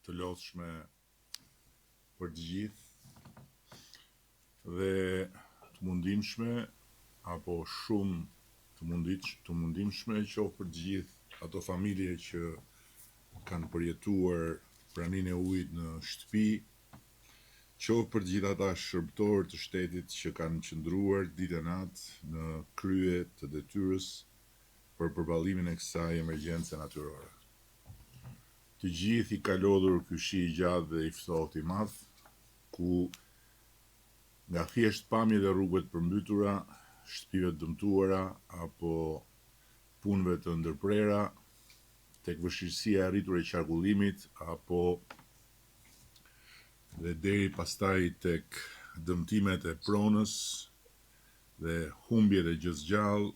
të lodhshme për të gjithë dhe të mundimshme apo shumë të mundimshme qoftë për të gjithë ato familje që kanë përjetuar praninë e ujit në shtëpi, qoftë për të gjithë ata shërbëtorë të shtetit që kanë qëndruar ditë e natë në krye të detyrës për përballimin e kësaj emergjence natyrore. Të gjithë i ka lodhur ky shi i gjatë dhe i ftohtë i madh, ku nga thjesht pamje dhe rrugëve të përmbytura, shtëpive të dëmtuara apo punëve të ndërprera, tek vështirësia e arritur e qarkullimit apo dhe deri pastaj tek dëmtimet e pronës dhe humbjet e gjysgjallë,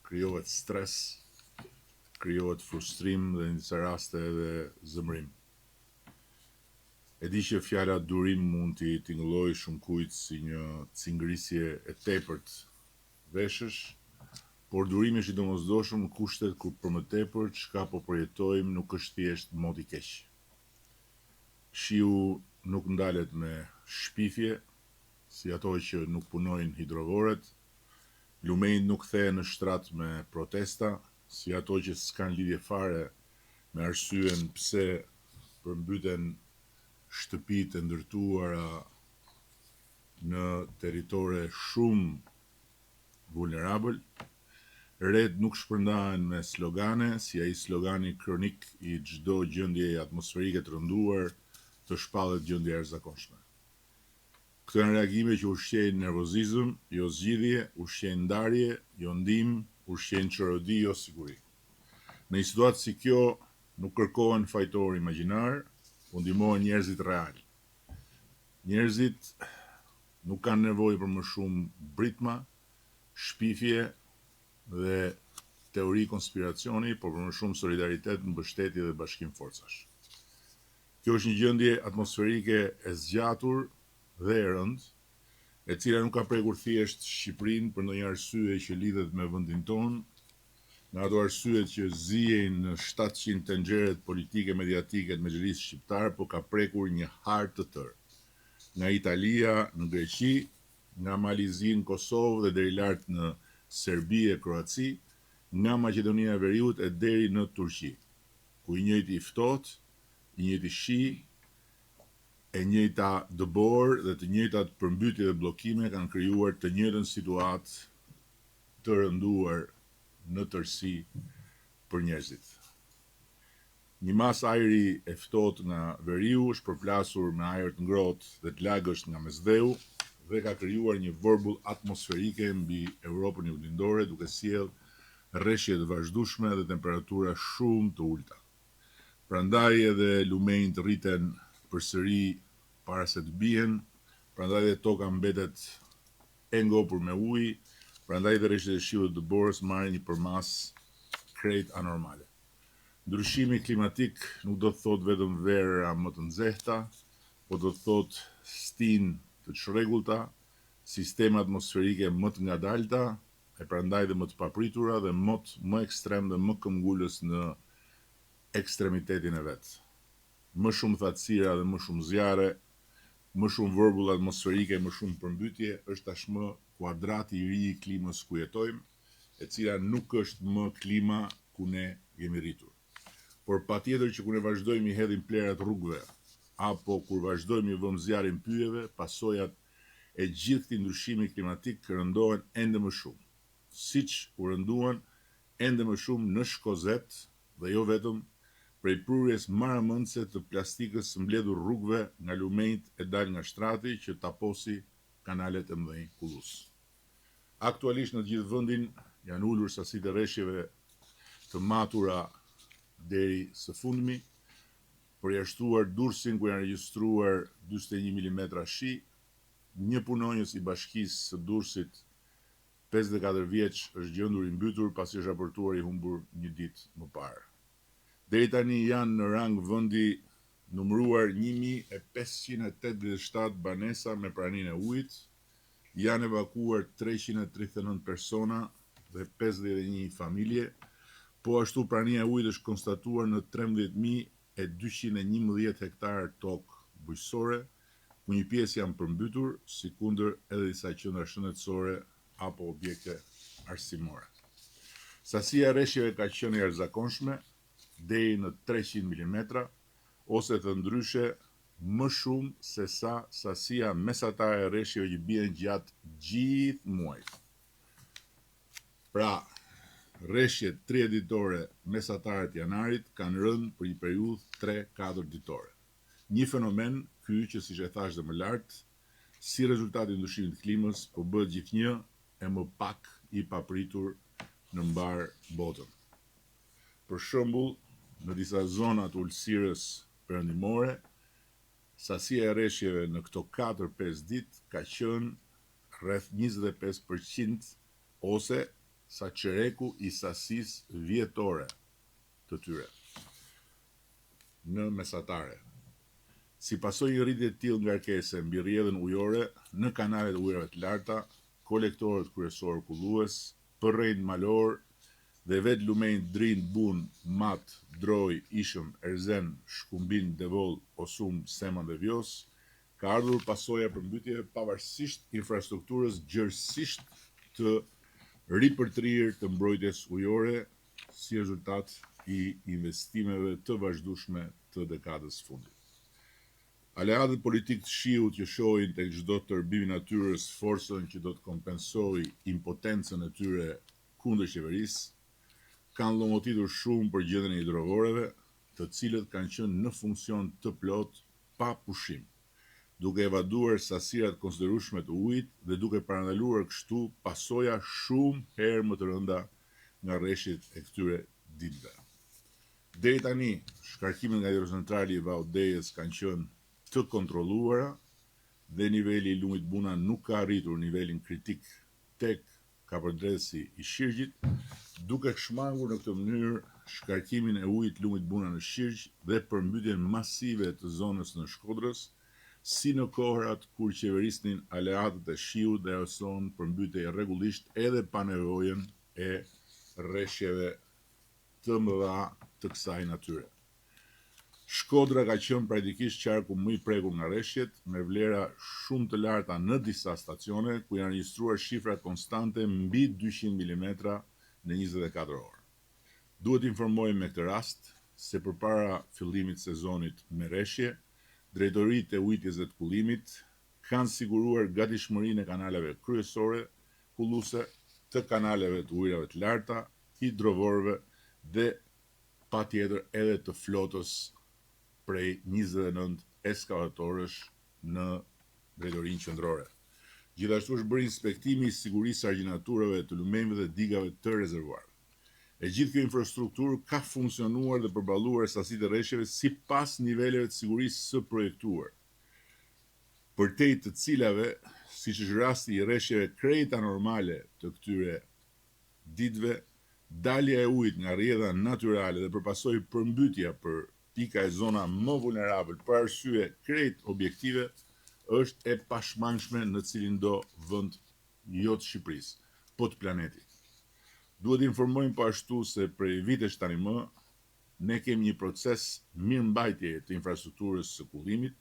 krijohet stres, krijohet frustrim dhe në disa raste edhe zëmrim. E di që fjala durim mund t'i tingëllojë shumë kujt si një cingërisje e tepërt veshësh, por durimi është i domosdoshëm në kushtet kur për më tepër çka po përjetojmë nuk është thjesht mod i keq. Shiu nuk ndalet me shpifje, si ato që nuk punojnë hidrovoret, lumejt nuk kthehen në shtrat me protesta, si ato që s'kan lidhje fare me arsyen pse përmbyten shtëpitë e ndërtuara në territore shumë vulnerabël. Red nuk shpërndahen me slogane, si ai slogani kronik i çdo gjendje atmosferike të rënduar, të shpallet gjendje e jashtëzakonshme. Këto janë reagime që ushqejnë nervozizëm, jo zgjidhje, ushqejnë ndarje, jo ndihmë, ushqejnë çorodi, jo siguri. Në një situatë si kjo, nuk kërkohen fajtor imagjinar, po ndihmohen njerëzit real. Njerëzit nuk kanë nevojë për më shumë britma, shpifje dhe teori konspiracioni, por për më shumë solidaritet, mbështetje dhe bashkim forcash. Kjo është një gjendje atmosferike e zgjatur dhe e rëndë, e cila nuk ka prekur thjesht Shqipërinë për ndonjë arsye që lidhet me vendin tonë, nga ato arsyet që zihen në 700 tenxheret politike mediatike të Mexhelisë shqiptare, por ka prekur një hartë të tërë. Nga Italia në Greqi, nga Malizi në Kosovë dhe deri lart në Serbi e Kroaci, nga Maqedonia e Veriut e deri në Turqi, ku i njëjti i ftohtë, i njëjti shi, e njëjta dëbor dhe të njëjtat përmbytje dhe bllokime kanë krijuar të njëjtën situatë të rënduar në tërësi për njerëzit. Një mas ajri e ftohtë nga veriu është përplasur me ajër të ngrohtë dhe të lagësht nga mesdheu dhe ka krijuar një vorbull atmosferike mbi Europën juglindore, duke sjellë rreshje të vazhdueshme dhe temperatura shumë të ulta. Prandaj edhe lumenjtë rriten përsëri para se të bien, prandaj edhe toka mbetet e ngopur me ujë, prandaj edhe rreshtet e shiut të dëborës marrin një përmas krejt anormale. Ndryshimi klimatik nuk do të thotë vetëm vera më të nxehta, por do të thotë stinë të çrregullta, sisteme atmosferike më të ngadalta, e prandaj dhe më të papritura dhe mot më ekstrem dhe më këmbgulës në ekstremitetin e vet. Më shumë thatësira dhe më shumë zjarre, më shumë vorbull atmosferike, më shumë përmbytje, është tashmë kuadrati i ri i klimës ku jetojmë, e cila nuk është më klima ku ne jemi rritur. Por patjetër që kur ne vazhdojmë i hedhim plerat rrugëve, apo kur vazhdojmë i vëmë zjarrin pyjeve, pasojat e gjithë këtij ndryshimi klimatik rëndohen ende më shumë, siç u rënduan ende më shumë në Shkozet dhe jo vetëm prej prurjes maramëndse të plastikës së mbledhur rrugëve nga lumenjtë e dal nga shtrati që taposi kanalet e mëdhenj kullus. Aktualisht në të gjithë vendin janë ulur sasitë e rreshjeve të matura deri së fundmi, përjashtuar Durrësin ku janë regjistruar 41 mm shi. Një punonjës i bashkisë së Durrësit 54 vjeç është gjendur i mbytur pasi është raportuar i humbur një ditë më parë. Deri tani janë në rang vendi numëruar 1587 banesa me praninë e ujit, janë evakuuar 339 persona dhe 51 familje, po ashtu prania e ujit është konstatuar në 13.000 e 211 hektarë tokë bujqësore, ku një pjesë janë përmbytur, si kundër edhe disa qendra shëndetësore apo objekte arsimore. Sasia e rreshjeve ka qenë e jashtëzakonshme, deri në 300 mm, ose të ndryshe më shumë se sa sasia mesatare e rreshjeve që bien gjatë gjithë muajit. Pra, rreshjet 30 ditore mesatare të janarit kanë rënë për një periudhë 3-4 ditore. Një fenomen ky që, siç e thash dhe më lart, si rezultati i ndryshimit të klimës, po bëhet gjithnjë e më pak i papritur në mbar botën. Për shembull, në disa zona të ulësirës perëndimore, sasia e rreshjeve në këto 4-5 ditë ka qenë rreth 25%, ose sa çereku i sasisë vjetore të tyre në mesatare. Si pasojë një rritje të tillë ngarkese mbi rrjedhën ujore në kanalet ujërave të larta, kolektorët kryesor kullues, përrejnë malor dhe vetë lumenjë Drin, Bun, Mat, Droj, Ishëm, Erzen, Shkumbin, Devoll, Osum, Seman dhe Vjos, ka ardhur pasoja përmbytjeve pavarësisht infrastrukturës gjërësisht të ripërtrirë të mbrojtjes ujore, si rezultat i investimeve të vazhdueshme të dekadës fundit. Aleatët politikë të shiut që shohin tek çdo tërbim i natyrës forcën që do të kompensojë impotencën e tyre kundër qeverisë, kanë llomotitur shumë për gjendjen e hidrovoreve, të cilët kanë qenë në funksion të plot pa pushim, duke evaduar sasirat konsiderueshme të ujit dhe duke parandaluar kështu pasoja shumë herë më të rënda nga rreshtit e këtyre ditëve. Deri tani, shkarkimet nga hidrocentrali i Vaudejës kanë qenë të kontrolluara dhe niveli i lumit Buna nuk ka arritur nivelin kritik tek kapërdresi i Shirgjit, duke shmangur në këtë mënyrë shkarkimin e ujit lumit Buna në Shirgj dhe përmbytjen masive të zonës në Shkodrës, si në kohërat kur qeverisnin aleatët e shiut dhe ajoson përmbytje rregullisht edhe pa nevojën e rreshjeve të mëdha të kësaj natyre. Shkodra ka qenë praktikisht qarku më i prekur nga rreshjet, me vlera shumë të larta në disa stacione, ku janë regjistruar shifra konstante mbi 200 mm në 24 orë. Duhet informojmë me këtë rast se përpara fillimit sezonit me rreshje, drejtoritë e ujitjes dhe të kullimit kanë siguruar gatishmërinë e kanaleve kryesore kulluese, të kanaleve të ujrave të larta, hidrovorëve dhe patjetër edhe të flotës prej 29 eskavatorësh në drejtorinë qendrore. Gjithashtu është bërë inspektimi i sigurisë argjinaturave të lumenjve dhe digave të rezervuarëve. E gjithë kjo infrastrukturë ka funksionuar dhe përballuar sasitë e rreshjeve sipas niveleve të sigurisë së projektuar, përtej të cilave, siç është rasti i rreshjeve krejt anormale të këtyre ditëve, dalja e ujit nga rrjedha natyrale dhe përpasoj përmbytja për pika e zona më vulnerabël për arsye krejt objektive është e pashmangshme në cilin do vend jo të Shqipërisë, po të planetit. Duhet informojmë po ashtu se prej vitesh tani më ne kemi një proces mirëmbajtjeje të infrastrukturës së kullimit,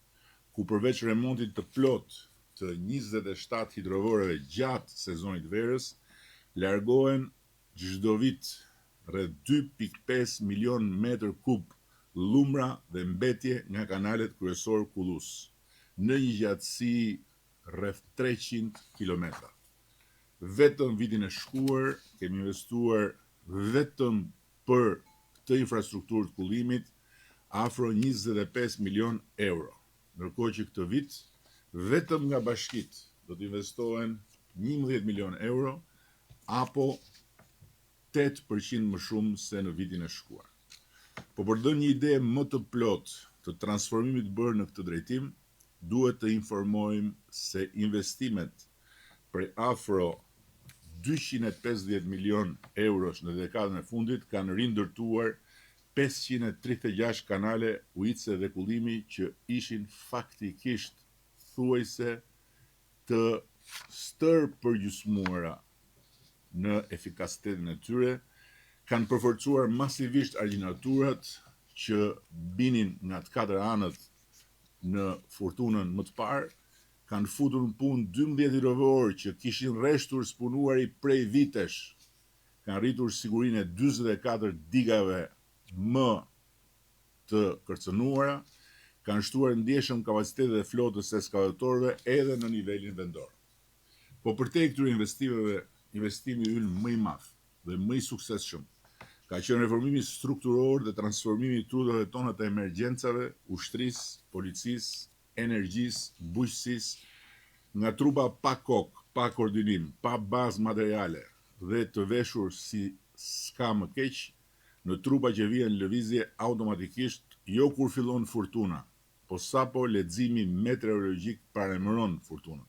ku përveç remontit të plot të 27 hidrovoreve gjatë sezonit verës, largohen çdo vit rreth 2.5 milion metër kub lumra dhe mbetje nga kanalet kryesor kullues, në një gjatësi rreth 300 kilometra. Vetëm vitin e shkuar kemi investuar vetëm për këtë infrastrukturë të kullimit afro 25 milion euro, ndërkohë që këtë vit vetëm nga bashkitë do të investohen 11 milion euro, apo 8% më shumë se në vitin e shkuar. Po për të dhënë një ide më të plotë të transformimit bërë në këtë drejtim, duhet të informojmë se investimet për afro 250 milion eurosh në dekadën e fundit kanë rindërtuar 536 kanale ujitse dhe kullimi që ishin faktikisht thuajse të stërpërgjysmuara në efikasitetin e tyre, kanë përforcuar masivisht argjinaturat që binin nga të katër anët në furtunën më të parë, kanë futur në punë 12 rovor që kishin rreshtur spunuari prej vitesh, kanë rritur sigurinë e 44 digave më të kërcënuara, kanë shtuar ndjeshëm kapacitetet e flotës së ekskavatorëve edhe në nivelin vendor. Po përtej këtyre investimeve, investimi ynë më i madh dhe më i suksesshëm ka qenë reformimi strukturor dhe transformimi i trutave tona të emergjencave, ushtrisë, policisë, energjisë, bujqësisë, nga trupa pa kokë, pa koordinim, pa bazë materiale dhe të veshur si s'ka më keq, në trupa që vjen lëvizje automatikisht, jo kur fillon furtuna, po sapo leximi meteorologjik paremëron furtunën.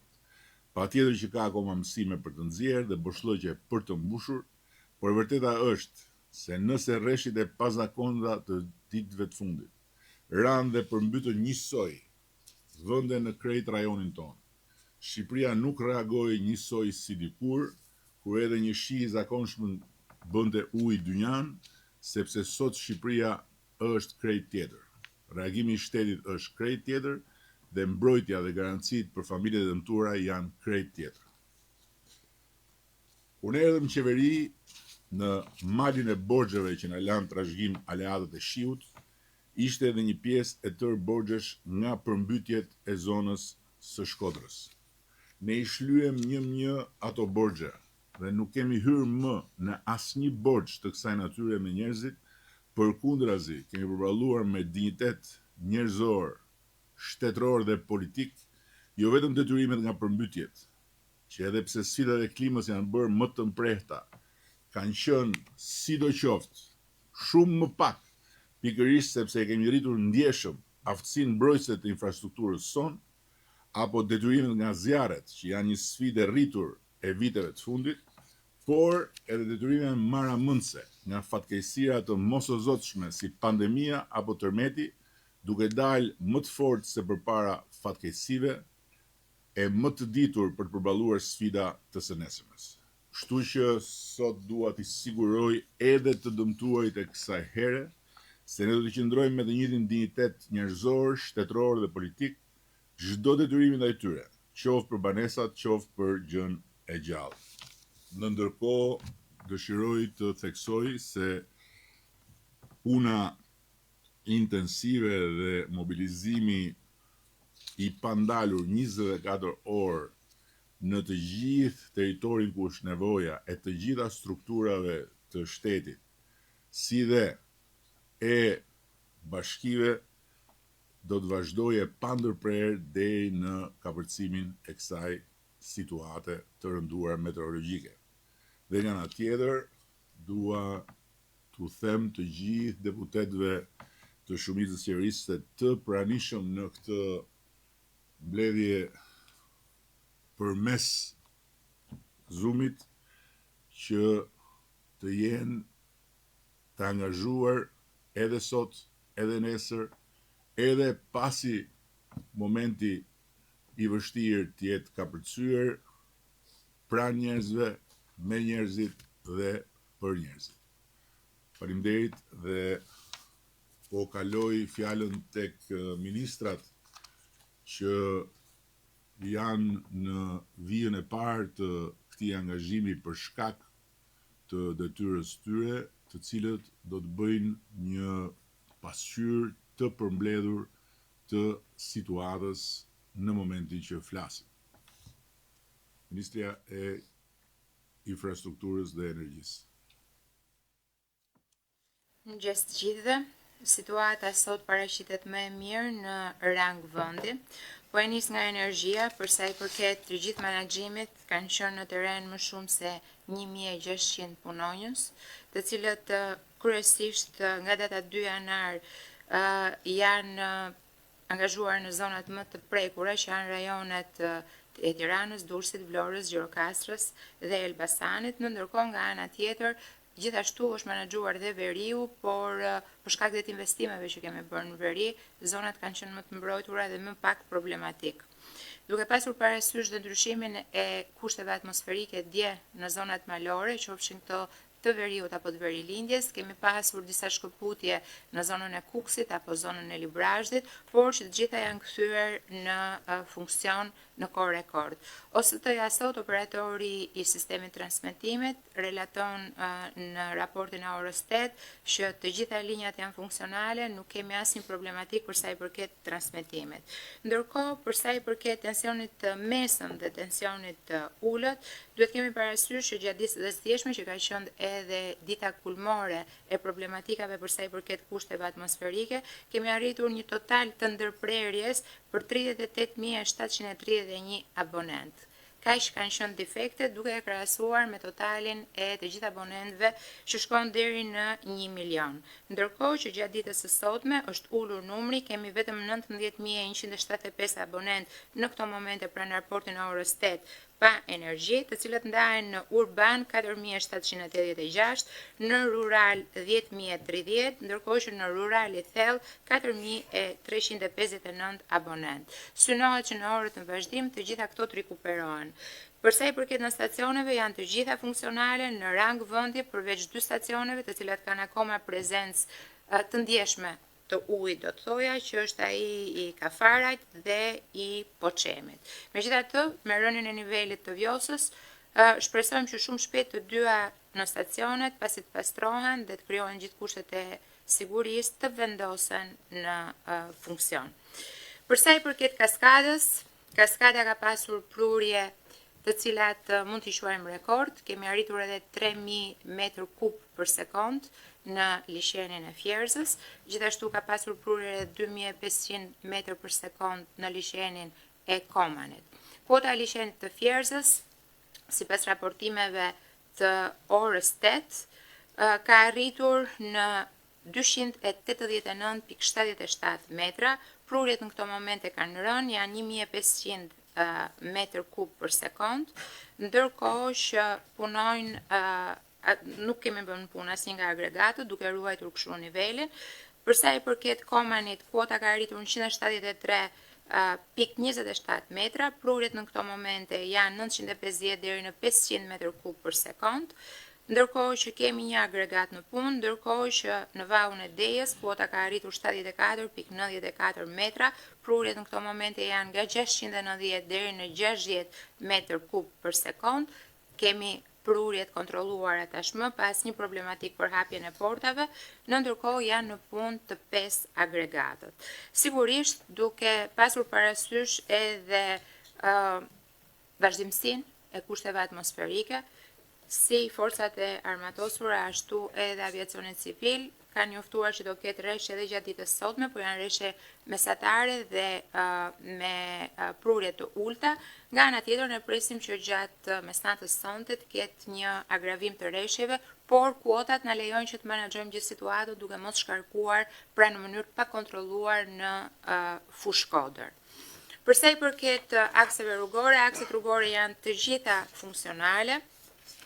Patjetër që ka akoma mësime për të nxjerrë dhe boshllëqe për të mbushur, por e vërteta është se nëse rreshtit e pazakonta të ditëve të fundit ranë dhe përmbytën njësoj vende në krejt rajonin tonë, Shqipëria nuk reagoi njësoj si dikur, kur edhe një shi i zakonshëm bënte ujë dynjan, sepse sot Shqipëria është krejt tjetër. Reagimi i shtetit është krejt tjetër dhe mbrojtja dhe garancitë për familjet e dëmtuara janë krejt tjetër. Unë erdhëm në qeveri në malin e borxheve që na lanë trashëgim aleatët e shiut, ishte edhe një pjesë e tërë borxhesh nga përmbytjet e zonës së Shkodrës. Ne i shlyem një ato borxhe dhe nuk kemi hyrë më në asnjë borxh të kësaj natyre me njerëzit, përkundrazi kemi përballuar me dinjitet njerëzor, shtetëror dhe politik, jo vetëm detyrimet nga përmbytjet, që edhe pse sfidat e klimës janë bërë më të mprehta, kanë qenë sidoqoftë shumë më pak, pikërisht sepse e kemi rritur ndjeshëm aftësinë mbrojtëse të infrastrukturës sonë, apo detyrimet nga zjarret, që janë një sfidë rritur e viteve të fundit, por edhe detyrime maramëndse nga fatkeqësira të mosozotshme si pandemia apo tërmeti, duke dalë më të fortë se përpara fatkeqësive e më të ditur për të përballuar sfida të së nesërmes. Kështu që sot dua t'i siguroj edhe të dëmtuarit e kësaj here se ne do të qëndrojmë me të njëjtin dinjitet njerëzor, shtetëror dhe politik çdo detyrim ndaj tyre, qoftë për banesat, qoftë për gjën e gjallë. Në ndërkohë dëshiroj të theksoj se puna intensive dhe mobilizimi i pandalur 24 orë në të gjithë territorin ku është nevoja e të gjitha strukturave të shtetit, si dhe e bashkive, do të vazhdojë pa ndërprerje deri në kapërcimin e kësaj situate të rënduar meteorologjike. Dhe nga ana tjetër, dua t'u them të gjithë deputetëve të shumicës qeverisë të pranishëm në këtë mbledhje përmes Zoomit që të jenë të angazhuar edhe sot, edhe nesër, edhe pasi momenti i vështirë të jetë kapërcyer pranë njerëzve, me njerëzit dhe për njerëzit. Faleminderit dhe po kaloj fjalën tek ministrat që janë në vijën e parë të këtij angazhimi për shkak të detyrës tyre, të cilët do të bëjnë një pasqyrë të përmbledhur të situatës në momentin që flasim. Ministria e Infrastrukturës dhe Energjisë. Mëngjes të gjithëve. Situata sot paraqitet më e mirë në rang vendi, po e nis nga energjia, për sa i përket të gjithë menaxhimit, kanë qenë në terren më shumë se 1600 punonjës, të cilët kryesisht nga data 2 janar janë angazhuar në zonat më të prekura, që janë rajonet e Tiranës, Durrësit, Vlorës, Gjirokastrës dhe Elbasanit, në ndërkohë nga ana tjetër gjithashtu është menaxhuar dhe veriu, por për shkak të investimeve që kemi bërë në veri, zonat kanë qenë më të mbrojtura dhe më pak problematik. Duke pasur parasysh dhe ndryshimin e kushteve atmosferike dje në zonat malore, qofshin këto të veriut apo të verilindjes, kemi pasur disa shkëputje në zonën e Kuksit apo zonën e Librazhdit, por që të gjitha janë kthyer në funksion në kohë rekord. OST-ja sot, operatori i sistemit transmetimit, relaton në raportin e orës 8 që të gjitha linjat janë funksionale, nuk kemi asnjë problematik për sa i përket transmetimit. Ndërkohë, për sa i përket tensionit të mesëm dhe tensionit të ulët, duhet kemi parasysh që gjatë ditës së djeshme që ka qenë edhe dita kulmore e problematikave për sa i përket kushteve atmosferike, kemi arritur një total të ndërprerjes për 38.731 abonent. Kaq kanë qenë defekte duke e krahasuar me totalin e të gjithë abonentëve që shkon deri në 1 milion. Ndërkohë që gjatë ditës së sotme është ulur numri, kemi vetëm 19.175 abonent në këto momente pranë raportin e orës 8 pa energji, të cilët ndahen në urban 4.786, në rural 10.030, ndërkohë që në rural i thellë 4.359 abonent. Synohet që në orët në vazhdim të gjitha këto të rikuperohen. Përsa i përket në stacioneve, janë të gjitha funksionale në rang vëndje përveç 2 stacioneve të cilat kanë akoma prezencë të ndjeshme të ujit, do të thoja që është ai i Kafarajt dhe i Poçemit. Megjithatë, me rënien e nivelit të Vjosës, shpresojmë që shumë shpejt të dyja në stacionet, pasi të pastrohen dhe të krijohen gjithë kushtet e sigurisë, të vendosen në funksion. Përsa i përket kaskadës, kaskada ka pasur prurje të cilat mund t'i quajmë rekord, kemi arritur edhe 3.000 metër kub për sekond në liçenin e Fierzës, gjithashtu ka pasur prurje 2.500 metër për sekond në liçenin e Komanit. Kuota e liçenit të Fierzës, sipas raportimeve të orës 8, ka arritur në 289.77 metra, prurjet në këto momente kanë rënë, janë 1.500 metër kub për sekond, ndërkohë që punojnë, nuk kemi bën punë asnjë nga agregatët, duke ruajtur kështu nivelin. Përsa i përket Komanit, kuota ka arritur në 173.27 metra, prurjet në këto momente janë 950 deri në 500 metër kub për sekond, ndërkohë që kemi një agregat në punë, ndërkohë që në vallën e Dejës kuota ka arritur 74.94 metra, prurjet në këto momente janë nga 690 deri në 60 metër kub për sekond, kemi prurjet kontrolluara tashmë pa asnjë problematik për hapjen e portave, ndërkohë janë në punë të 5 agregatët. Sigurisht, duke pasur parasysh edhe vazhdimsinë e kushteve atmosferike, si forcat e armatosura, ashtu edhe aviacionit civil, kanë njoftuar që do ketë rreshtje edhe gjatë ditës sotme, por janë rreshtje mesatare dhe me prurje të ulta. Nga ana tjetër ne presim që gjatë mesnatës sonte të ketë një agravim të rreshtjeve, por kuotat na lejojnë që të menaxhojmë gjithë situatën duke mos shkarkuar pra në mënyrë të pakontrolluar në fushë kodër. Përsa i përket akseve rrugore, akset rrugore janë të gjitha funksionale.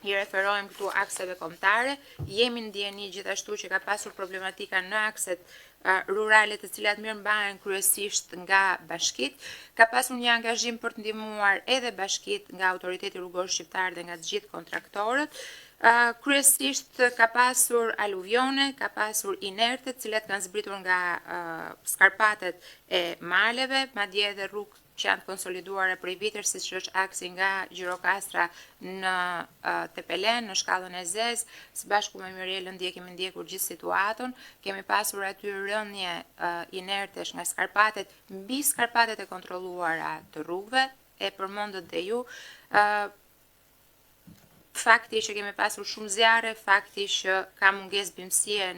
I referojmë këtu akseve kombëtare, jemi në dieni gjithashtu që ka pasur problematika në akset rurale të cilat mirëmbahen kryesisht nga bashkitë, ka pasur një angazhim për të ndihmuar edhe bashkitë nga autoriteti rrugor shqiptar dhe nga të gjithë kontraktorët. Kryesisht ka pasur aluvione, ka pasur inerte, të cilat kanë zbritur nga skarpatet e maleve, madje edhe rrugë që janë konsoliduara prej vitesh, siç është aksi nga Gjirokastra në Tepelen, në shkallën e Zez, së bashku me Mirelën kemi ndjekur gjithë situatën, kemi pasur aty rënje inertesh nga skarpatet mbi skarpatet e kontrolluara të rrugëve, e përmendët dhe ju. Fakti që kemi pasur shumë zjarre, fakti që ka mungesë bimësie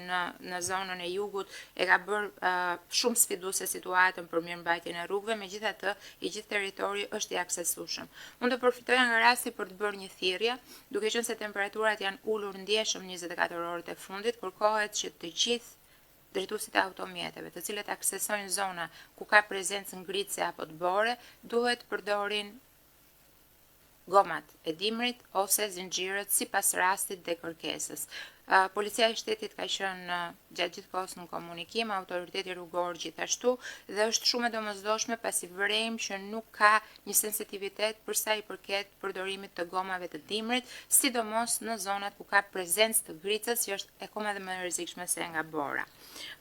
në zonën e jugut e ka bërë shumë sfiduese situatën për mirëmbajtjen e rrugëve, megjithatë i gjithë territori është i aksesueshëm. Unë do përfitoja nga rasti për të bërë një thirrje, duke qenë se temperaturat janë ulur ndjeshëm 24 orët e fundit, kërkohet që të gjithë drejtuesit e automjeteve, të cilët aksesojnë zona ku ka prezencë ngritëse apo të bore, duhet përdorin gomat e dimrit ose zinxhirët sipas rastit dhe kërkesës. Policia e shtetit ka qenë gjatë gjithë kohës në komunikim, autoriteti rrugor gjithashtu, dhe është shumë e domosdoshme pasi vërejmë që nuk ka një sensitivitet për sa i përket përdorimit të gomave të dimrit, sidomos në zonat ku ka prezencë të gricës, që është akoma dhe më e rrezikshme se nga bora.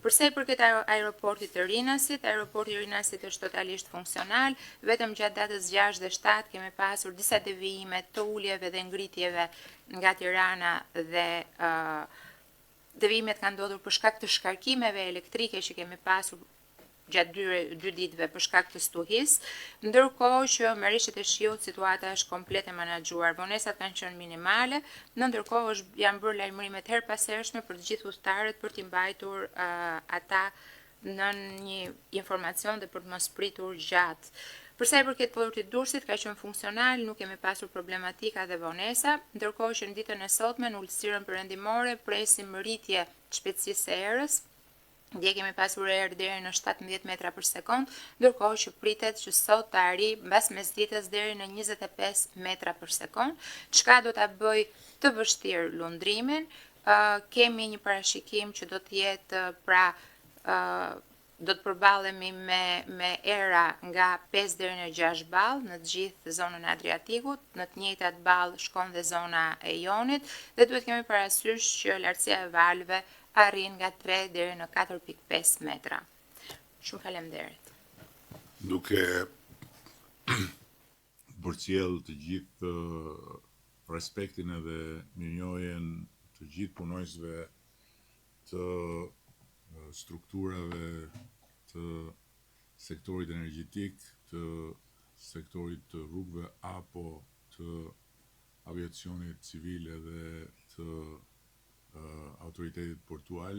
Përsa i përket aeroportit të Rinasit, aeroporti i Rinasit është totalisht funksional, vetëm gjatë datës 6 dhe 7 kemi pasur disa devijime të uljeve dhe ngritjeve nga Tirana dhe devijimet kanë ndodhur për shkak të shkarkimeve elektrike që kemi pasur gjatë dy ditëve për shkak të stuhis, ndërkohë që me rishjet e shiut situata është komplet e menaxhuar. Vonesat kanë qenë minimale, ndërkohë janë bërë lajmërimet her pashershme për të gjithë udhëtarët për t'i mbajtur ata në një informacion dhe për të mos pritur gjatë. Përsa i përket portit Durrësit ka qenë funksional, nuk kemi pasur problematika dhe vonesa, ndërkohë që në ditën e sotme në ulësirën perëndimore presim rritje shpejtësisë së erës. Dje kemi pasur erë deri në 17 metra për sekond, ndërkohë që pritet që sot të arrijë mbas mesditës deri në 25 metra për sekond, çka do ta bëj të vështirë lundrimin. Kemi një parashikim që do të jetë do të përballemi me era nga 5 deri në 6 ball në të gjithë zonën e Adriatikut, në të njëjtat ball shkon dhe zona e Jonit, dhe duhet kemi parasysh që lartësia e valëve arrin nga 3 deri në 4.5 metra. Shumë faleminderit. Duke përcjell të gjithë respektin edhe mirënjohjen të gjithë punojësve të strukturave të sektorit energjetik, të sektorit të rrugëve apo të aviacionit civil edhe të autoritetit portual,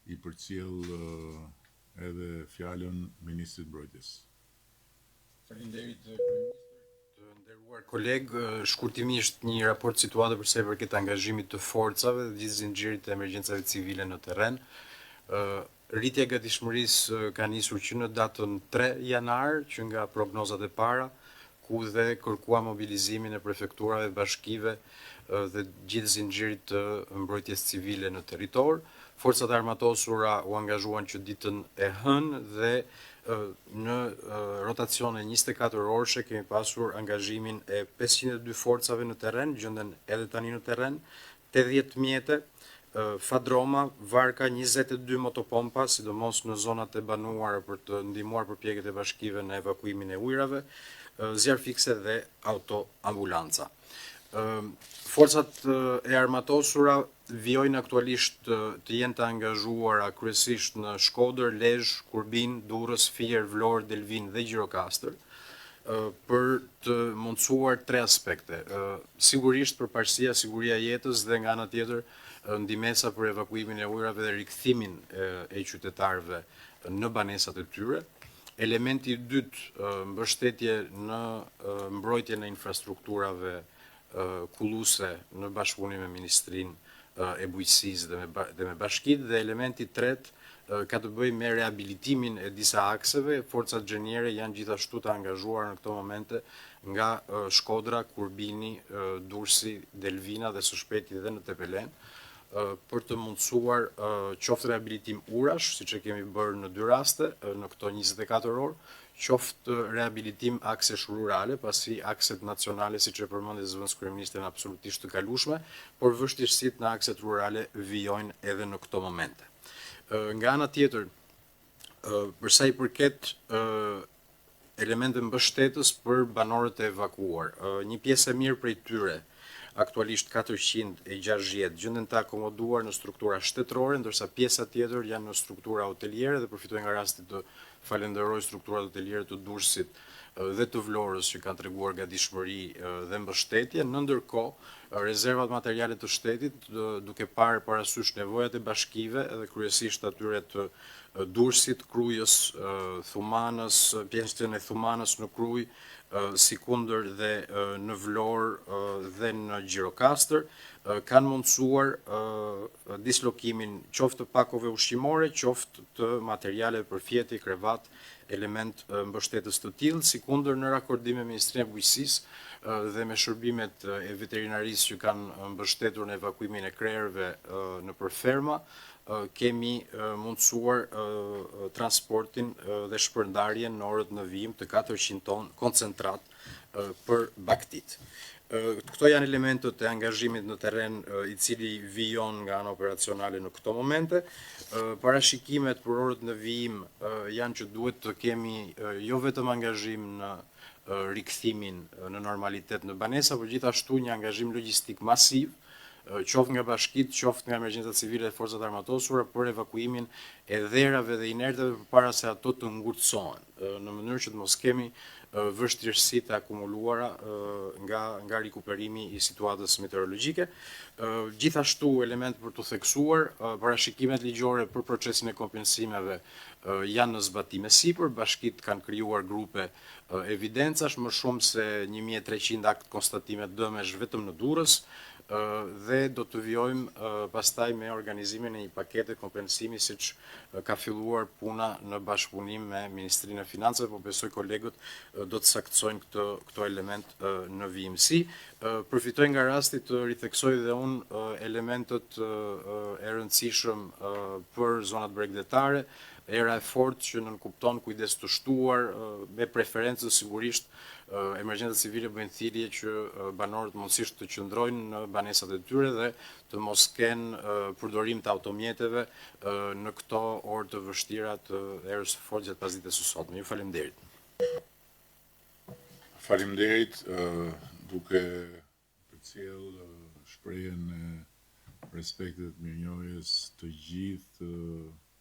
i përcjell edhe fjalën Ministrit Mbrojtjes. Faleminderit Kryeministër. Të nderuar kolegë, shkurtimisht një raport situate për sa i përket angazhimit të forcave dhe gjithë zinxhirit të emergjencave civile në terren. Rritja e gatishmërisë ka nisur që në datën 3 janar, që nga prognozat e para, ku dhe kërkua mobilizimin e prefekturave, bashkive dhe gjithë zinxhirit të mbrojtjes civile në territor. Forcat armatosura u angazhuan që ditën e hënë dhe në rotacione 24 orëshe kemi pasur angazhimin e 502 forcave në terren, gjenden edhe tani në terren, 80 mjete, fadroma, varka, 22 motopompa, sidomos në zonat e banuara për të ndihmuar përpjekjet e bashkive në evakuimin e ujrave, zjarr fikse dhe autoambulanca. Forcat e armatosura vijojnë aktualisht të jenë të angazhuara kryesisht në Shkodër, Lezhë, Kurbin, Durrës, Fier, Vlorë, Delvin dhe Gjirokastër, për të mundësuar 3 aspekte. Sigurisht përparësia, siguria e jetës dhe nga ana tjetër ndihmesa për evakuimin e ujrave dhe rikthimin e qytetarëve në banesat e tyre. Elementi i dytë, mbështetje në mbrojtjen e infrastrukturave kulluese në bashkëpunim me Ministrinë e Bujqësisë dhe me bashkitë, dhe elementi i tretë ka të bëjë me rehabilitimin e disa akseve. Forcat xheniere janë gjithashtu të angazhuar në këto momente nga Shkodra, Kurbini, Durrësi, Delvina dhe së shpejti edhe në Tepelen, për të mundësuar qoftë rehabilitim urash, siç e kemi bërë në 2 raste në këto 24 orë, qoftë rehabilitim aksesh rurale, pasi akset nacionale, siç e përmendi zëvendës kryeministri, janë absolutisht të kalueshme, por vështirësitë në akset rurale vijojnë edhe në këto momente. Nga ana tjetër, për sa i përket elemente mbështetës për banorët e evakuar, një pjesë e mirë prej tyre, aktualisht 460, gjenden të akomoduar në struktura shtetërore, ndërsa pjesa tjetër janë në struktura hoteliere, dhe përfitoj nga rasti të falenderoj strukturat hoteliere të Durrësit dhe të Vlorës që kanë treguar gatishmëri dhe mbështetje. Në ndërkohë, rezervat materiale të shtetit, duke parë parasysh nevojat e bashkive edhe kryesisht atyre të Durrësit, Krujës, Thumanës, pjesën e Thumanës në Krujë, si kundër dhe në Vlorë dhe në Gjirokastër, kanë mundësuar dislokimin qoftë të pakove ushqimore, qoftë të materialeve për fjeti, krevat, element mbështetës të tillë, sikundër në rakordim me Ministrinë e Bujqësisë dhe me shërbimet e veterinarisë që kanë mbështetur në evakuimin e krerëve nëpër ferma, kemi mundësuar transportin dhe shpërndarjen në orët në vijim të 400 ton koncentrat për baktit. Këto janë elementët e angazhimit në terren i cili vijon nga ana operacionale në këto momente. Parashikimet për orët në vijim janë që duhet të kemi jo vetëm angazhim në rikthimin në normalitet në banesa, por gjithashtu një angazhim logjistik masiv, qoftë nga bashkitë, qoftë nga emergjencat civile dhe forcat armatosura për evakuimin e dherave dhe inerteve përpara se ato të ngurtësohen, në mënyrë që të mos kemi vështirësitë e akumuluara nga rikuperimi i situatës meteorologjike. Gjithashtu element për të theksuar, parashikimet ligjore për procesin e kompensimeve janë në zbatime sipër, bashkitë kanë krijuar grupe evidencash, më shumë se 1300 akt konstatime dëmesh vetëm në Durrës, dhe do të vijojmë pastaj me organizimin e një pakete kompensimi siç ka filluar puna në bashkëpunim me Ministrinë e Financave, por besoj kolegët do të saktësojnë këto element në vijimsi. Përfitoj nga rasti të ritheksoj dhe unë elementët e rëndësishëm për zonat bregdetare, era e fortë që nënkupton kujdes të shtuar, me preferencë sigurisht emergjencat civile bëjnë thirrje që banorët mundësisht të qëndrojnë në banesat e tyre dhe të mos kenë përdorim të automjeteve në këto orë të vështira të erës së fortë gjatë pasdites së sotme. Ju faleminderit. Faleminderit, duke përcjell shprehjen e respektit të mirënjohjes të gjithë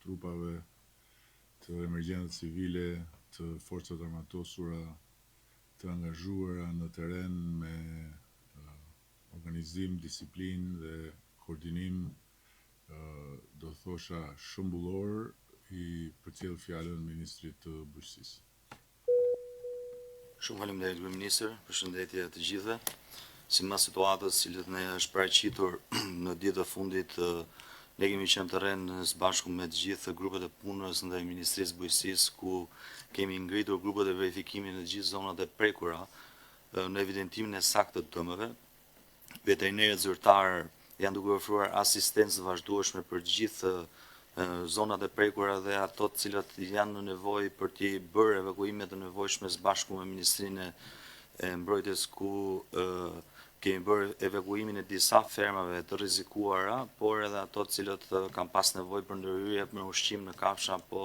trupave të emergjencat civile, të forcat armatosura, të angazhuara në terren me organizim, disiplinë dhe koordinim, do thosha shëmbullor, i përcjell fjalën Ministrit të Bujqësisë. Shumë faleminderit Kryeministër, përshëndetje të gjithëve. Sipas situatës cilët ne është paraqitur në ditët e fundit, ne kemi qenë terren së bashku me të gjithë grupet e punës ndaj Ministrisë së Bujqësisë, ku kemi ngritur grupet e verifikimit në gjithë zonat e prekura në evidentimin e saktë të dëmeve. Veterinarët zyrtar janë duke ofruar asistencë vazhdueshme për gjithë zonat e prekura dhe ato të cilat janë në nevojë për të bërë evakuime të nevojshme së bashku me Ministrinë e Mbrojtjes, ku kemi bërë evakuimin e disa fermave të rrezikuara, por edhe ato të cilët kanë pas nevojë për ndërhyrje me ushqim në kafsha, po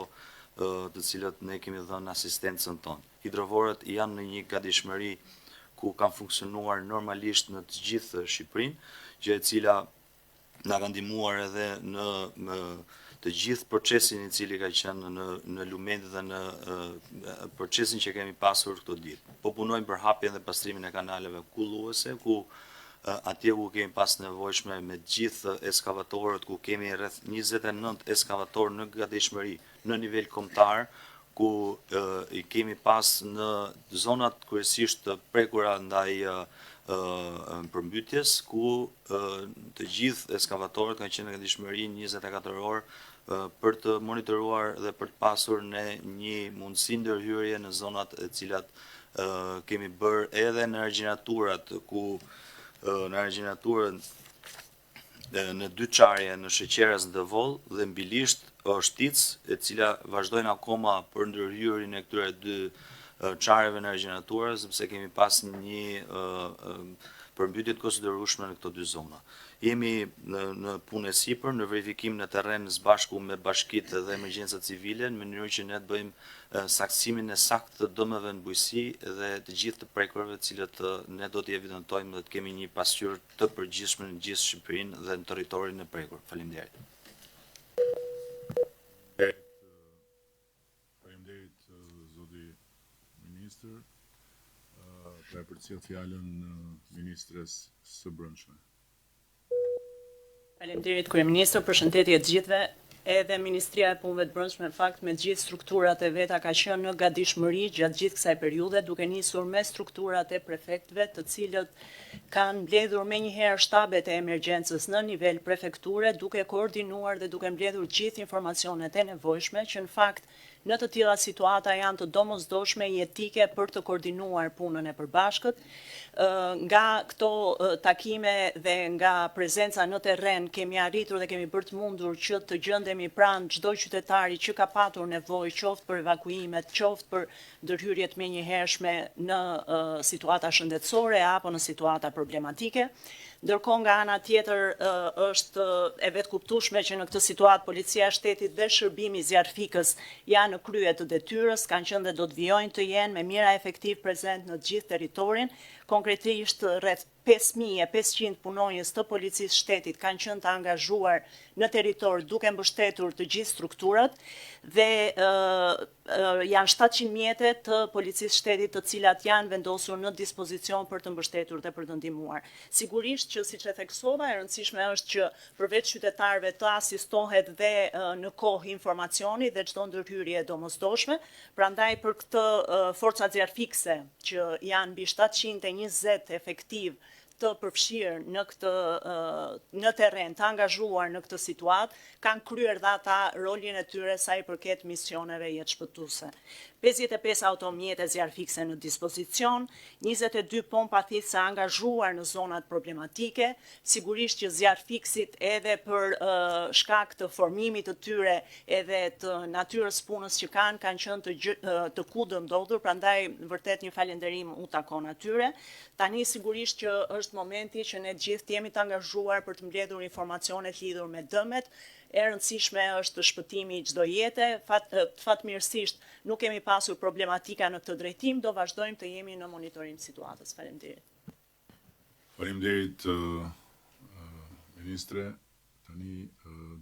të cilët ne kemi dhënë asistencën tonë. Hidrovorët janë në një gatishmëri ku kanë funksionuar normalisht në të gjithë Shqipërinë, gjë e cila na ka ndihmuar edhe në të gjithë procesin i cili ka qenë në lumenjt dhe në procesin që kemi pasur këto ditë. Po punojmë për hapjen dhe pastrimin e kanaleve kulluese, ku atje ku kemi pas nevojshme me gjithë eskavatorët, ku kemi rreth 29 eskavatorë në gatishmëri në nivel kombëtar, ku i kemi pas në zonat kryesisht të prekura ndaj përmbytjes, ku të gjithë eskavatorët kanë qenë në gatishmëri 24 orë për të monitoruar dhe për të pasur në një mundësi ndërhyrje në zonat e cilat kemi bërë edhe në regjinaturat, ku në regjinaturën në dy qarje në Sheqeras në Devol dhe mbilisht Shtic, e cila vazhdojnë akoma për ndërhyrjen e këtyre dy qarjeve në regjinaturë, sepse kemi pas një përmbytje të konsiderueshme në këto dy zona. Jemi në punë e sipër, në verifikim në terren së bashku me bashkitë dhe emergjencat civile, në mënyrë që ne të bëjmë saktësimin e saktë të dëmeve në bujqësi dhe të gjithë të prekurave të cilët ne do t'i evidentojmë dhe të kemi një pasqyrë të përgjithshme në gjithë Shqipërinë dhe në territorin e prekur. Faleminderit. Faleminderit zoti ministër. Për përcjell fjalën ministres së Brendshme. Faleminderit Kryeministër, përshëndetje të gjithëve. edhe Ministria e Punëve të Brendshme në fakt me gjithë strukturat e veta ka qenë në gatishmëri gjatë gjithë kësaj periudhe, duke nisur me strukturat e prefektëve, të cilët kanë mbledhur menjëherë shtabet e emergjencës në nivel prefekture, duke koordinuar dhe duke mbledhur gjithë informacionet e nevojshme që në fakt në të tilla situata janë të domosdoshme jetike për të koordinuar punën e përbashkët. Nga këto takime dhe nga prezenca në terren kemi arritur dhe kemi bërë të mundur që të gjendemi pranë çdo qytetari që ka patur nevojë qoftë për evakuimet, qoftë për ndërhyrjet menjëhershme në situata shëndetësore apo në situata problematike. Ndërkohë nga ana tjetër është e vetkuptueshme që në këtë situatë Policia e Shtetit dhe Shërbimi Zjarfikës janë në krye të detyrës, kanë qenë dhe do të vijojnë të jenë me mira efektiv prezent në gjithë territorin. Konkretisht rreth 5500 punonjës të Policisë Shtetit kanë qenë të angazhuar në territor duke mbështetur të gjithë strukturat dhe janë 700 mjete të Policisë Shtetit të cilat janë vendosur në dispozicion për të mbështetur dhe për të ndihmuar. Sigurisht që siç e theksova, e rëndësishme është që përveç qytetarëve të asistohet dhe në kohë informacioni dhe çdo ndërhyrje e domosdoshme. Prandaj për këtë forcat zjarfikse që janë mbi 720 efektiv të përfshirë në terren, të angazhuar në këtë situatë, kanë kryer dhe ata rolin e tyre sa i përket misioneve jetëshpëtuese. 55 automjete zjarfikse në dispozicion, 22 pompa thithëse angazhuar në zonat problematike, sigurisht që zjarfiksit edhe për shkak të formimit të tyre edhe të natyrës punës që kanë qenë të kudë ndodhur, prandaj vërtet një falënderim u takon atyre. Tani sigurisht që është momenti që ne gjithë jemi të angazhuar për të mbledhur informacionet lidhur me dëmet. E rëndësishme është shpëtimi i çdo jete. Fatmirësisht nuk kemi pasur problematika në këtë drejtim, do vazhdojmë të jemi në monitorim të situatës. Faleminderit. Faleminderit ministre. Tani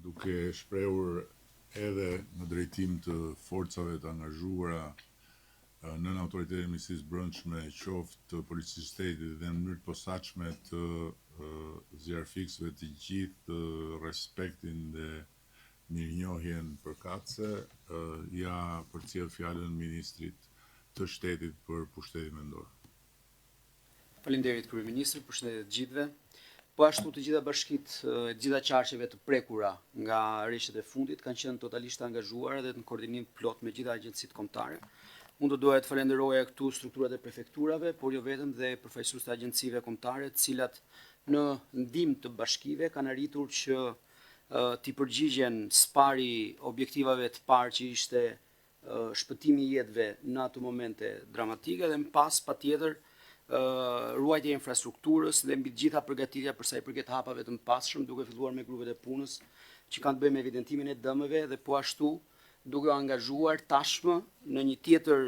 duke shprehur edhe në drejtim të forcave të angazhuara nën autoritetin e Ministrisë Brendshme, qoftë të Policisë Shtetit dhe në mënyrë të posaçme të zjarfiksëve të gjithë respektin dhe mirënjohjen përkatëse, ja përcjell fjalën ministrit të shtetit për pushtetin mendor. Faleminderit kryeministër, përshëndetje të gjithëve. Po ashtu të gjitha bashkitë, të gjitha qarqeve të prekura nga rreshtet e fundit kanë qenë totalisht angazhuara dhe në koordinim plot me gjitha agjencitë kombëtare. Unë do doja të falenderoja këtu strukturat e prefekturave, por jo vetëm dhe përfaqësues të agjencive kombëtare, të cilat në ndihmë të bashkive kanë arritur që t'i përgjigjen spari objektivave të parë që ishte shpëtimi i jetëve në ato momente dramatike dhe më pas patjetër ruajtja e infrastrukturës dhe mbi të gjitha përgatitja për sa i përket hapave të mëpasshëm, duke filluar me grupet e punës që kanë të bëjnë me evidentimin e dëmeve dhe po ashtu duke angazhuar tashmë në një tjetër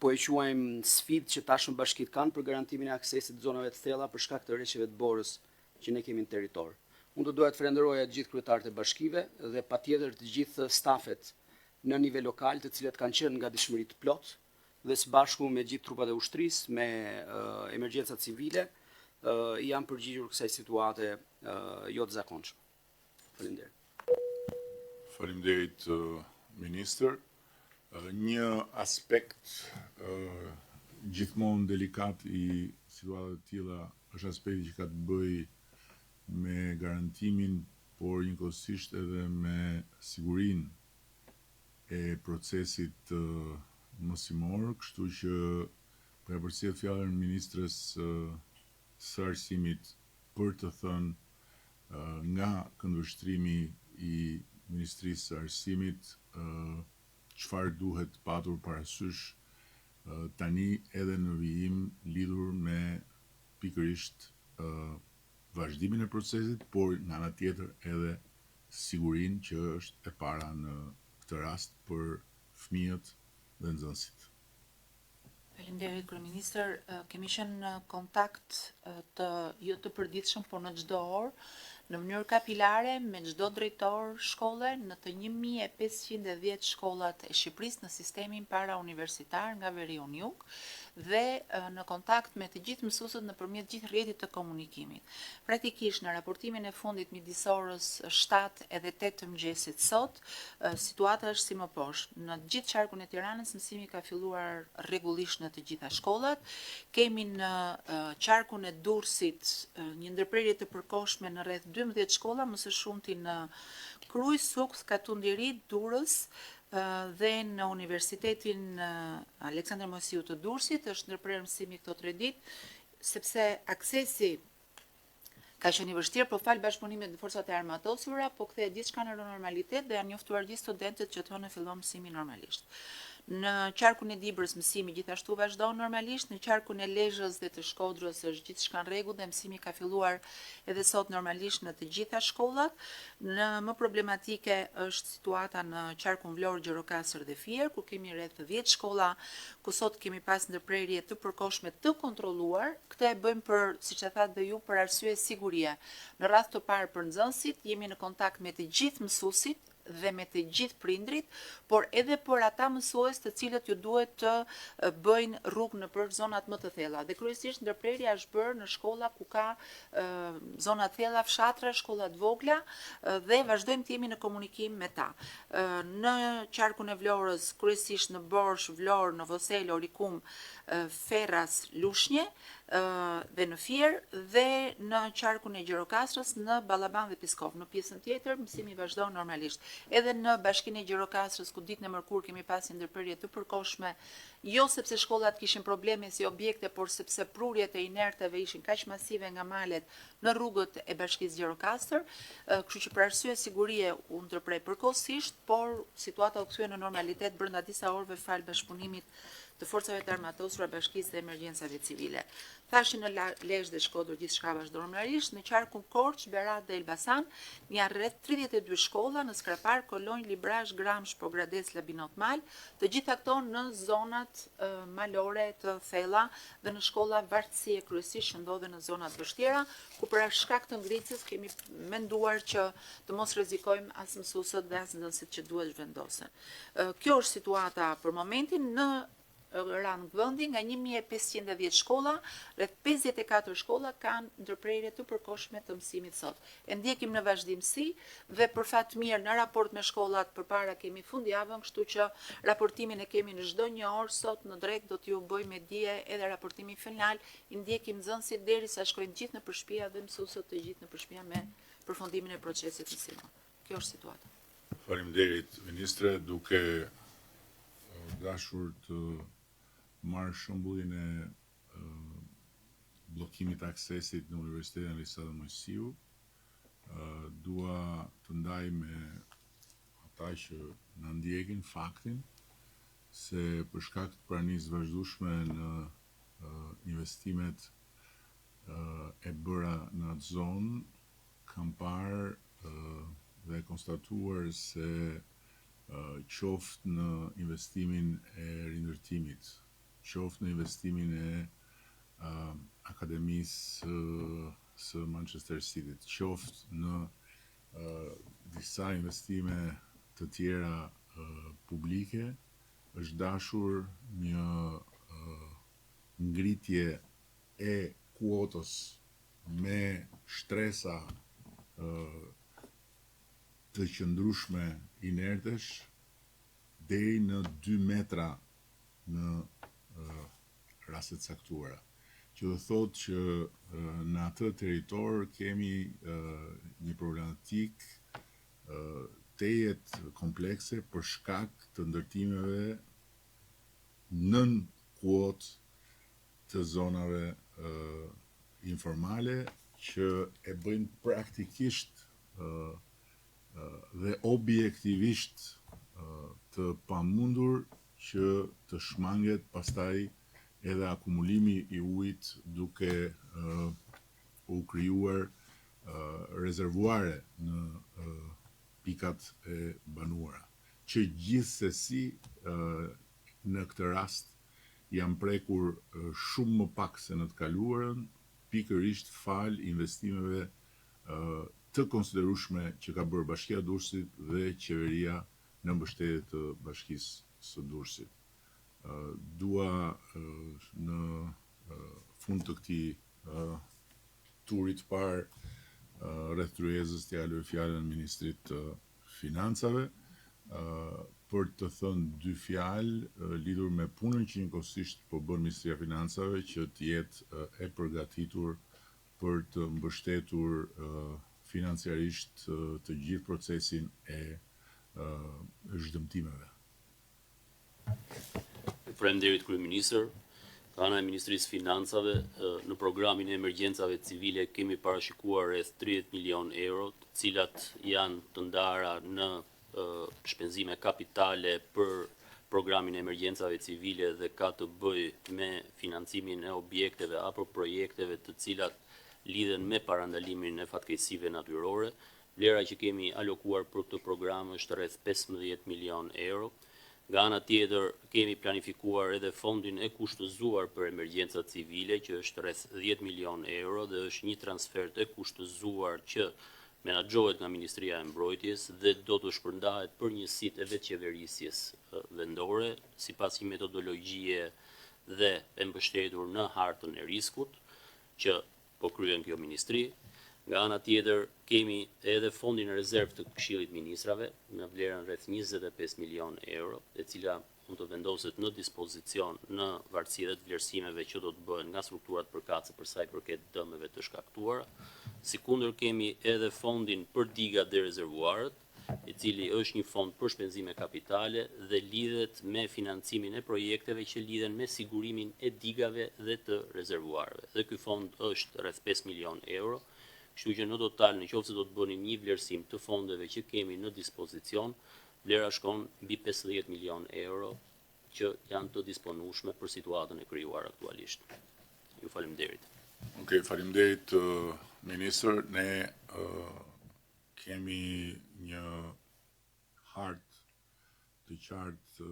po e quajmë sfidë që tashmë bashkitë kanë për garantimin e aksesit të zonave të thella për shkak të rreshjeve të borës që ne kemi në territor. Unë do doja të falenderoja të gjithë kryetarët e bashkive dhe patjetër të gjithë stafet në nivel lokal, të cilët kanë qenë nga dëshmëri të plot dhe së bashku me gjithë trupat e ushtrisë, me emergjencat civile, janë përgjigjur kësaj situate jo të zakonshme. Faleminderit. Faleminderit ministër. Një aspekt gjithmonë delikat i situatave të tilla është aspekti që ka të bëjë me garantimin, por njëkohësisht edhe me sigurinë e procesit mësimor, kështu që po ja përcjell fjalën ministres së arsimit për të thënë nga këndvështrimi i Ministrisë së Arsimit çfarë duhet patur parasysh tani edhe në vijim lidhur me pikërisht vazhdimin e procesit, por nga ana tjetër edhe sigurinë që është e para në këtë rast për fëmijët dhe nxënësit. Faleminderit kryeministër, kemi qenë në kontakt jo të përditshëm, por në çdo orë në mënyrë kapilare me çdo drejtor shkolle në të 1510 shkollat e Shqipërisë në sistemin parauniversitar nga Veriu në Jug dhe në kontakt me të gjithë mësuesët nëpërmjet gjithë rrjetit të komunikimit. Praktikisht në raportimin e fundit midis orës 7 edhe 8 të mëngjesit sot, situata është si më poshtë. Në gjithë qarkun e Tiranës mësimi ka filluar rregullisht në të gjitha shkollat. Kemi në qarkun e Durrësit një ndërprerje të përkohshme në rreth 12 shkolla, më së shumti në Krujë, Suks, Katundiri, Durrës, dhe në Universitetin Aleksandër Mosiu të Durrësit është ndërprerë mësimi këto 3 ditë, sepse aksesi ka qenë i vështirë, por fal bashkëpunimit në forcat e armatosura, po kthehet gjithçka në normalitet dhe janë njoftuar gjithë studentët që të hënë fillon mësimi normalisht. Në qarkun e Dibrës mësimi gjithashtu vazhdon normalisht, në qarkun e Lezhës dhe të Shkodrës është gjithçka në rregull dhe mësimi ka filluar edhe sot normalisht në të gjitha shkollat. Në më problematike është situata në qarkun Vlorë, Gjirokastër dhe Fier, ku kemi rreth 10 shkolla ku sot kemi pas ndërprerje të përkohshme të kontrolluar. Këtë e bëjmë për, siç e thatë dhe ju, për arsye sigurie. Në radhë të parë për nxënësit, jemi në kontakt me të gjithë mësuesit dhe me të gjithë prindrit, por edhe për ata mësues të cilët ju duhet të bëjnë rrugë në për zonat më të thella. Dhe kryesisht ndërprerja është bërë në shkolla ku ka zona të thella, fshatra, shkolla të vogla dhe vazhdojmë të jemi në komunikim me ta. Në qarkun e Vlorës, kryesisht në Borsh, Vlorë, Novosel, Orikum, Ferras, Lushnje dhe në Fier dhe në qarkun e Gjirokastrës në Ballaban dhe Piskov. Në pjesën tjetër mësimi vazhdon normalisht. Edhe në bashkinë e Gjirokastrës ku ditën e mërkurë kemi pasur ndërprerje të përkohshme, jo sepse shkollat kishin probleme si objekte, por sepse prurjet e inerteve ishin kaq masive nga malet në rrugët e bashkisë Gjirokastër, kështu që për arsye sigurie u ndërprej përkohësisht, por situata u kthye në normalitet brenda disa orëve fal bashkëpunimit të forcave të armatosura, bashkisë dhe emergjencave civile. Thashë në Lezhë dhe Shkodër gjithçka vazhdon normalisht, në qarkun Korç, Berat dhe Elbasan, janë rreth 32 shkolla në Skrapar, Kolonjë, Librazh, Gramsh, Pogrades, Labinot, Mal, të gjitha këto në zonat malore të thella dhe në shkolla vartësie kryesisht që ndodhen në zonat vështira, ku për shkak të ngritjes kemi menduar që të mos rrezikojmë as mësuesët dhe as nxënësit që duhet zhvendosen. Kjo është situata për momentin. Në rang vendi nga 1510 shkolla, rreth 54 shkolla kanë ndërprerje të përkohshme të mësimit sot. E ndjekim në vazhdimsi dhe për fat mirë në raport me shkollat përpara kemi fundjavën, kështu që raportimin e kemi në çdo një orë sot në drejt do t'ju bëj me dije edhe raportimin final, i ndjekim nxënësit derisa shkojnë gjithë në përshpia dhe mësuesët të gjithë në përshpia me përfundimin e procesit mësimor. Kjo është situata. Faleminderit, ministre, duke dashur të marrë shembullin e bllokimit të aksesit në Universitetin Aleksandër Mosiu, dua të ndaj me ata që na ndjekin faktin se për shkak të pranisë vazhdueshme në investimet e bëra në atë zonë, kam parë dhe konstatuar se qoftë në investimin e rindërtimit, qoftë në investimin e akademisë së Manchester City, qoftë në disa investime të tjera publike, është dashur një ngritje e kuotës me shtresa të qëndrueshme inertesh deri në 2 metra në rastet caktuara. Që do thotë që në atë territor kemi një problematikë tejet komplekse për shkak të ndërtimeve nën kuotë të zonave informale që e bëjnë praktikisht dhe objektivisht të pamundur që të shmanget pastaj edhe akumulimi i ujit duke u krijuar rezervuare në pikat e banuara, që gjithsesi në këtë rast janë prekur shumë më pak se në të kaluarën, pikërisht fal investimeve të konsiderueshme që ka bërë Bashkia e Durrësit dhe qeveria në mbështetje të Bashkisë së Durrësit. Dua në fund të këtij turi të parë rreth tryezës të jaloj fjalën Ministrit të Financave për të thënë dy fjalë lidhur me punën që njëkohësisht po bën Ministria e Financave që të jetë e përgatitur për të mbështetur financiarisht të gjithë procesin e zhdëmtimeve. Faleminderit kryeministër. Ka ana e Ministrisë Financave në programin e emergjencave civile kemi parashikuar rreth 30 milion euro, të cilat janë të ndara në shpenzime kapitale për programin e emergjencave civile dhe ka të bëjë me financimin e objekteve apo projekteve të cilat lidhen me parandalimin e fatkeqësive natyrore. Vlera që kemi alokuar për këtë program është rreth 15 milion euro. Nga ana tjetër, kemi planifikuar edhe fondin e kushtëzuar për emergjencat civile, që është rreth 10 milion euro dhe është një transfer e kushtëzuar që menaxhohet nga Ministria e Mbrojtjes dhe do të shpërndahet për njësitë e vetëqeverisjes vendore, sipas një metodologjie dhe e mbështetur në hartën e riskut, që po kryen kjo ministri. Nga ana tjetër, kemi edhe fondin e rezervë të Këshillit Ministrave në vlerën rreth 25 milion euro, e cila mund të vendoset në dispozicion në varësi dhe të vlerësimeve që do të bëhen nga strukturat përkatëse për sa i përket dëmeve të shkaktuara. Sikundër kemi edhe fondin për digat dhe rezervuarët, i cili është një fond për shpenzime kapitale dhe lidhet me financimin e projekteve që lidhen me sigurimin e digave dhe të rezervuarëve. Dhe ky fond është rreth 5 milion euro. Kështu që në total, në qoftë se do të bënim një vlerësim të fondeve që kemi në dispozicion, vlera shkon mbi 50 milion euro që janë të disponueshme për situatën e krijuar aktualisht. Ju faleminderit. Okej, faleminderit ministër. Ne kemi një hartë të qartë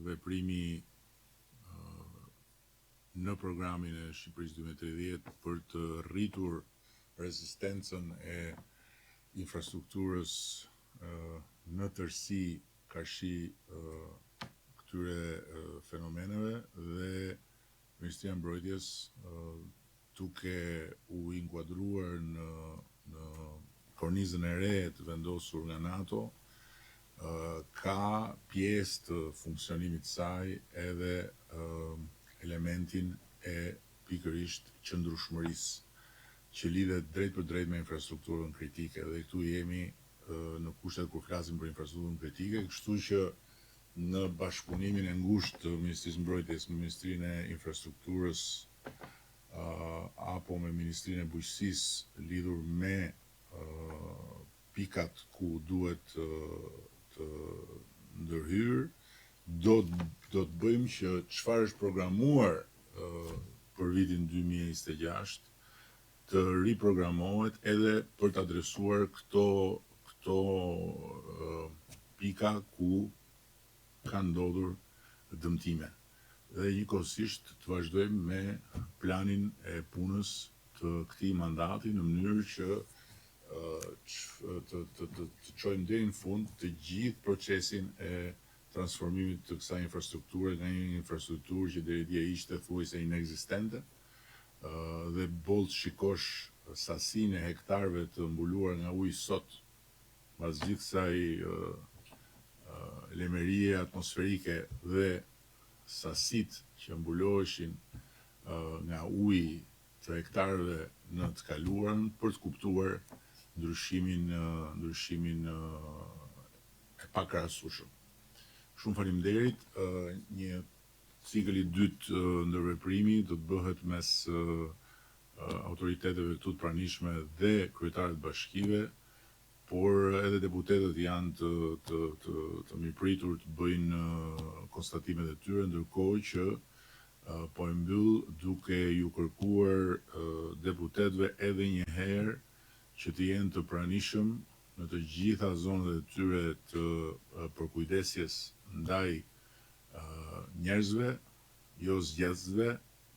veprimi në programin e Shqipërisë 2030 për të rritur rezistencën e infrastrukturës në tërësi karshi këtyre fenomeneve dhe Ministria e Mbrojtjes duke u inkuadruar në kornizën e re të vendosur nga NATO ka pjesë të funksionimit saj edhe elementin e pikërisht qëndrueshmërisë që lidhet drejt për drejt me infrastrukturën kritike dhe këtu jemi në kushtet kur flasim për infrastrukturën kritike, kështu që në bashkëpunimin e ngushtë të Ministrisë Mbrojtjes me Ministrinë e Infrastrukturës apo me Ministrinë e Bujqësisë lidhur me pikat ku duhet të ndërhyrë, do të bëjmë që çfarë është programuar për vitin 2026 të riprogramohet edhe për të adresuar këto pika ku ka ndodhur dëmtime. Dhe njëkohësisht të vazhdojmë me planin e punës të këtij mandati në mënyrë që të çojmë deri në fund të gjithë procesin e transformimit të kësaj infrastrukture nga një infrastrukturë që deri dje ishte thuajse inekzistente, dhe boll shikosh sasinë e hektarëve të mbuluar nga uji sot, pas gjithë kësaj lemerie atmosferike dhe sasitë që mbuloheshin nga uji të hektarëve në të kaluarën për të kuptuar ndryshimin e pakrahasueshëm. Shumë faleminderit. Një cikël i dytë ndërveprimi do të bëhet mes autoriteteve këtu të pranishme dhe kryetarët bashkive, por edhe deputetët janë të mirëpritur të bëjnë konstatimet e tyre, ndërkohë që po e mbyll duke ju kërkuar deputetëve edhe një herë që të jenë të pranishëm në të gjitha zonat e tyre të përkujdesjes ndaj njerëzve, jo zgjedhësve,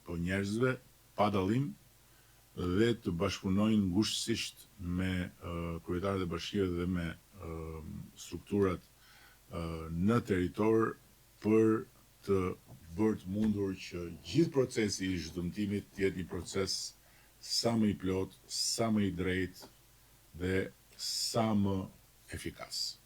po njerëzve, pa dallim, dhe të bashkëpunojnë ngushësisht me kryetarët e bashkive dhe me strukturat në territor për të bërë të mundur që gjithë procesi i zhvendimit të jetë një proces sa më i plot, sa më i drejtë dhe sa më efikas.